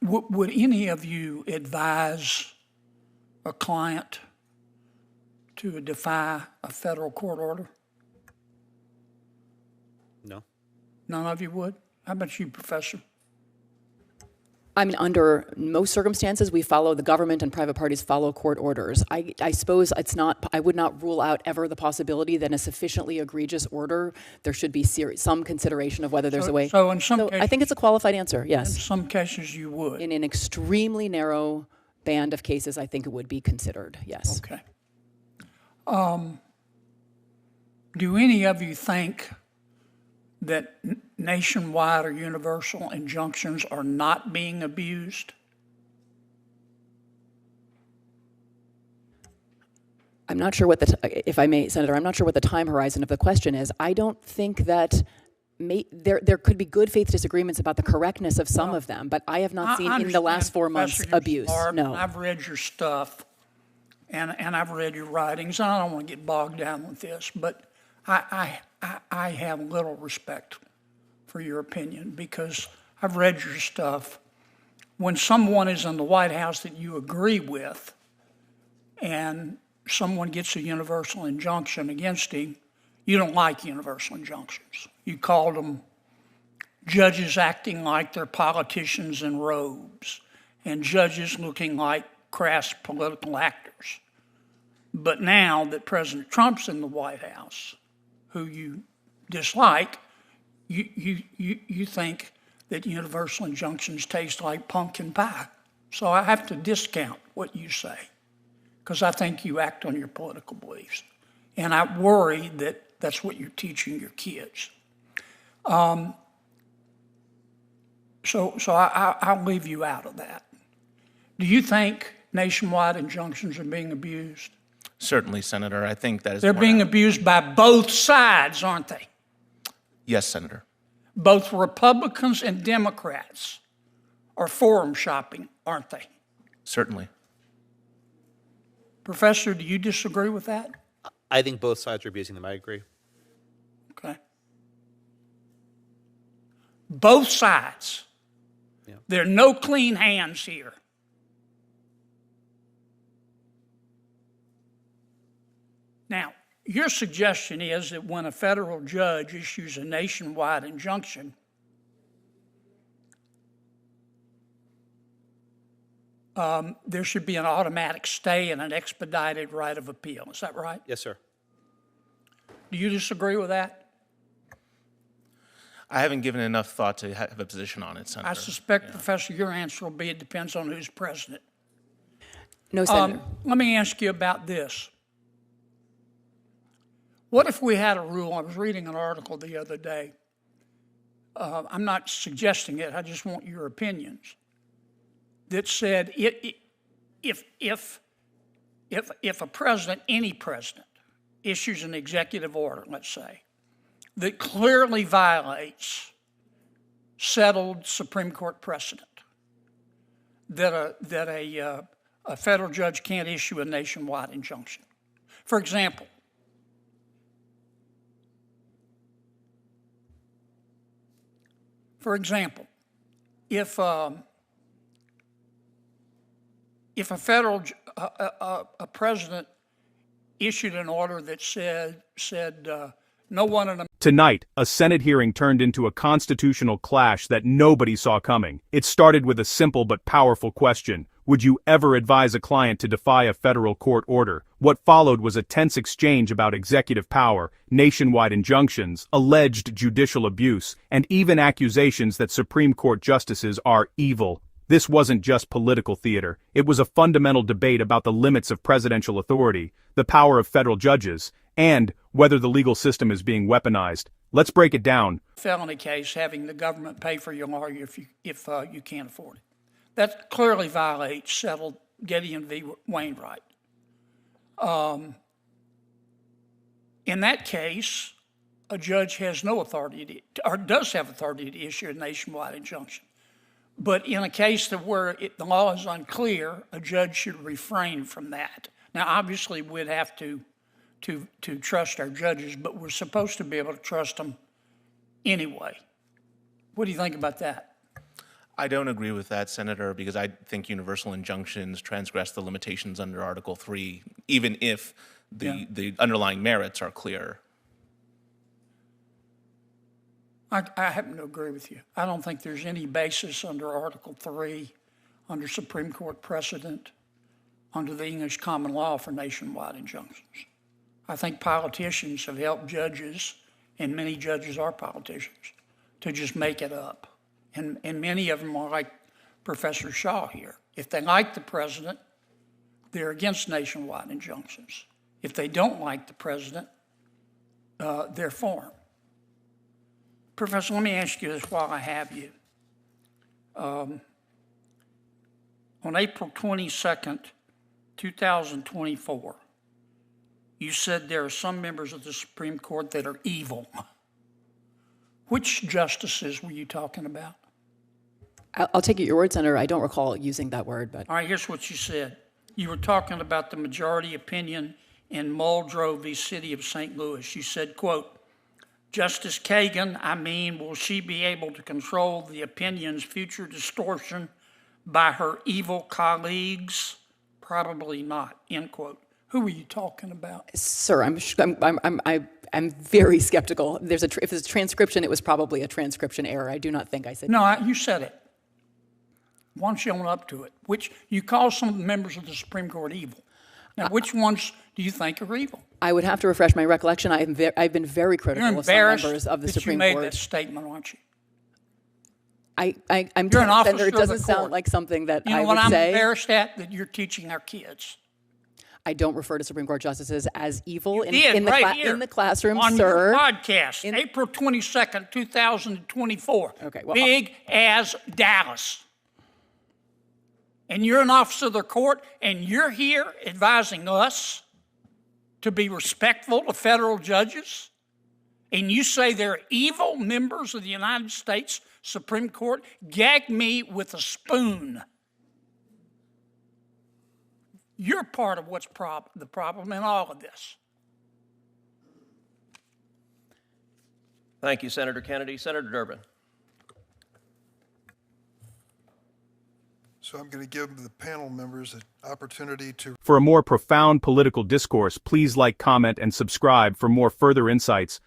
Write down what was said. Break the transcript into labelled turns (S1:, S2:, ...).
S1: Would any of you advise a client to defy a federal court order?
S2: No.
S1: None of you would? How about you, Professor?
S3: I mean, under most circumstances, we follow the government and private parties follow court orders. I suppose it's not, I would not rule out ever the possibility that in a sufficiently egregious order, there should be some consideration of whether there's a way.
S1: So in some cases,
S3: I think it's a qualified answer,
S1: in
S3: yes.
S1: some cases you would.
S3: In an extremely narrow band of cases, I think it would be considered, yes.
S1: Okay. Do any of you think that nationwide or universal injunctions are not being abused?
S3: I'm not sure what if I may, Senator, I'm not sure what the time horizon of the question is. I don't think that there could be good faith disagreements about the correctness of some of them, but I have not seen in the last 4 months abuse. No.
S1: I've read your stuff and I've read your writings, and I don't want to get bogged down with this, but I have little respect for your opinion because I've read your stuff. When someone is in the White House that you agree with and someone gets a universal injunction against him, you don't like universal injunctions. You called them judges acting like they're politicians in robes and judges looking like crass political actors. But now that President Trump's in the White House, who you dislike, you think that universal injunctions taste like pumpkin pie. So I have to discount what you say because I think you act on your political beliefs. And I worry that that's what you're teaching your kids. So I'll leave you out of that. Do you think nationwide injunctions are being abused?
S4: Certainly, Senator. I think that is.
S1: They're being abused by both sides, aren't they?
S4: Yes, Senator.
S1: Both Republicans and Democrats are forum shopping, aren't they?
S4: Certainly.
S1: Professor, do you disagree with that?
S2: I think both sides are abusing them. I agree.
S1: Okay. Both sides.
S2: Yeah.
S1: There are no clean hands here. Now, your suggestion is that when a federal judge issues a nationwide injunction, there should be an automatic stay and an expedited right of appeal. Is that right?
S2: Yes, sir.
S1: Do you disagree with that?
S4: I haven't given enough thought to have a position on it, Senator.
S1: I suspect, Professor, your answer will be it depends on who's president.
S3: No, Senator.
S1: Let me ask you about this. What if we had a rule? I was reading an article the other day. I'm not suggesting it. I just want your opinions. That said, if a president, any president, issues an executive order, let's say, that clearly violates settled Supreme Court precedent, that a federal judge can't issue a nationwide injunction. For example, if a federal a president issued an order that said no one in
S5: Tonight, a Senate hearing turned into a constitutional clash that nobody saw coming. It started with a simple but powerful question. Would you ever advise a client to defy a federal court order? What followed was a tense exchange about executive power, nationwide injunctions, alleged judicial abuse, and even accusations that Supreme Court justices are evil. This wasn't just political theater. It was a fundamental debate about the limits of presidential authority, the power of federal judges, and whether the legal system is being weaponized. Let's break it down.
S1: Felony case, having the government pay for your lawyer if you can't afford it. That clearly violates settled Gideon v. Wainwright. In that case, a judge has no authority or does have authority to issue a nationwide injunction. But in a case where the law is unclear, a judge should refrain from that. Now, obviously, we'd have to trust our judges, but we're supposed to be able to trust them anyway. What do you think about that?
S4: I don't agree with that, Senator, because I think universal injunctions transgress the limitations under Article 3, even if the underlying merits are clear.
S1: I happen to agree with you. I don't think there's any basis under Article 3, under Supreme Court precedent, under the English common law for nationwide injunctions. I think politicians have helped judges, and many judges are politicians, to just make it up. And many of them are like Professor Shaw here. If they like the president, they're against nationwide injunctions. If they don't like the president, they're for him. Professor, let me ask you this while I have you. On April 22nd, 2024, you said there are some members of the Supreme Court that are evil. Which justices were you talking about?
S3: I'll take it your word, Senator. I don't recall using that word, but
S1: All right, here's what you said. You were talking about the majority opinion in Muldrow v. City of St. Louis. You said, quote, Justice Kagan, will she be able to control the opinion's future distortion by her evil colleagues? Probably not, end quote. Who were you talking about?
S3: sir, I'm very skeptical. If it's a transcription, it was probably a transcription error. I do not think I said.
S1: No, you said it. Why don't you own up to it? Which you call some of the members of the Supreme Court evil. Now, which ones do you think are evil?
S3: I would have to refresh my recollection. I've been very critical
S1: You're
S3: of some
S1: embarrassed
S3: members of the
S1: that you
S3: Supreme
S1: made
S3: Court.
S1: that statement, aren't you?
S3: I'm
S1: You're an
S3: Senator,
S1: officer
S3: it
S1: of
S3: doesn't
S1: the
S3: sound
S1: court.
S3: like something that
S1: You know
S3: I
S1: what
S3: would
S1: I'm
S3: say.
S1: embarrassed at? That you're teaching our kids.
S3: I don't refer to Supreme Court justices as evil in
S1: did,
S3: the
S1: right here,
S3: in the classroom,
S1: on
S3: sir.
S1: your podcast, April 22nd, 2024.
S3: Okay, well,
S1: Big as Dallas. And you're an officer of the court, and you're here advising us to be respectful to federal judges, and you say they're evil members of the United States Supreme Court? Gag me with a spoon. You're part of what's the problem in all of this.
S6: Thank you, Senator Kennedy. Senator Durbin.
S7: So I'm going to give the panel members an opportunity to
S5: For a more profound political discourse, please like, comment, and subscribe for more further insights